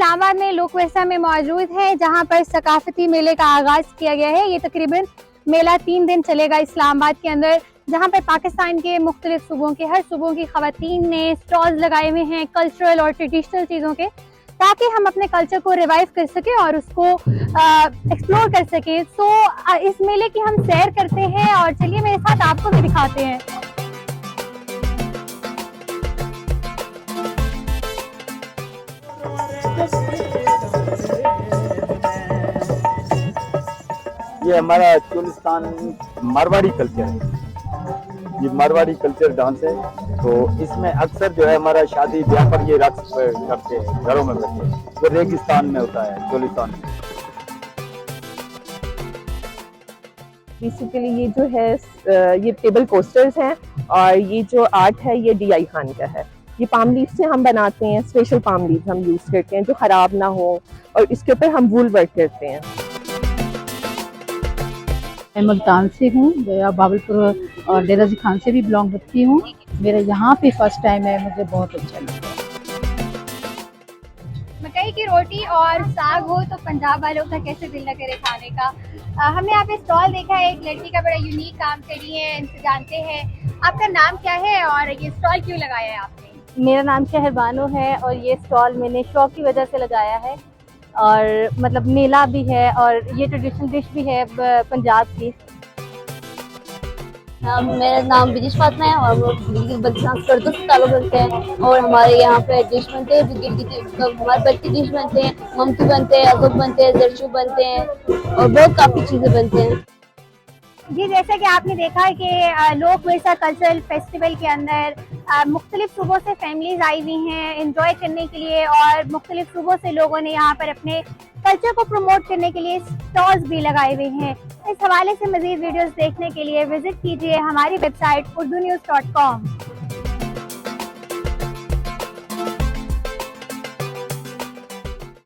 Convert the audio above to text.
इस्लामाबाद में लोक विरसा में मौजूद है, जहां पर सकाफती मेले का आगाज किया गया है। ये तकरीबन मेला 3 दिन चलेगा इस्लामाबाद के अंदर, जहां पर पाकिस्तान के मुख्तलिफ सूबों के हर सूबों की खवातीन ने स्टॉल्स लगाए हुए हैं कल्चरल और ट्रेडिशनल चीज़ों के, ताकि हम अपने कल्चर को रिवाइव कर सकें और उसको एक्सप्लोर कर सकें। तो इस मेले की हम सैर करते हैं और चलिए मेरे साथ आपको भी दिखाते हैं। ये हमारा चोलिस्तान मारवाड़ी कल्चर है, ये मारवाड़ी कल्चर डांस है। तो इसमें अक्सर जो है हमारा शादी ब्याह पर ये रक्स करते हैं घरों में बैठे, तो रेगिस्तान में होता है चोलिस्तान में। बेसिकली ये जो है ये टेबल कोस्टर्स हैं और ये जो आर्ट है ये DI खान का है। ये पाम लीफ से हम बनाते हैं, स्पेशल पाम लीफ हम यूज़ करते हैं जो ख़राब ना हो, और इसके ऊपर हम वूल वर्क करते हैं। मैं मुल्तान से हूँ, गया बावलपुर और डेरा जी खान से भी बिलोंग करती हूँ। मेरा यहाँ पे फर्स्ट टाइम है, मुझे बहुत अच्छा लगा। मकई की रोटी और साग हो तो पंजाब वालों का कैसे दिल न करे खाने का। हमने यहाँ पे स्टॉल देखा है, एक लड़की का बड़ा यूनिक काम करी है, इनसे जानते हैं आपका नाम क्या है और ये स्टॉल क्यों लगाया है आपने? मेरा नाम शहर बानो है और ये स्टॉल मैंने शौक की वजह से लगाया है, और मतलब मेला भी है और ये ट्रेडिशनल डिश भी है पंजाब की। मेरा नाम बिजिश फातिमा है और वो गिलगित बल्तिस्तान से कर्दों से ताल्लुक़ रखते हैं, और हमारे यहाँ पे डिश बनते हैं, हमारे बच्चे डिश बनते हैं, ममती बनते हैं, अज़ब बनते हैं, जरचू बनते हैं और बहुत काफ़ी चीज़ें बनते हैं। जी, जैसा कि आपने देखा कि लोक विरसा कल्चरल फेस्टिवल के अंदर मुख्तलिफ सूबों से फैमिलीज आई हुई हैं एंजॉय करने के लिए, और मुख्तलिफ सूबों से लोगों ने यहाँ पर अपने कल्चर को प्रमोट करने के लिए स्टॉल्स भी लगाए हुए हैं। इस हवाले से मज़ीद वीडियोस देखने के लिए विजिट कीजिए हमारी वेबसाइट urdunews.com।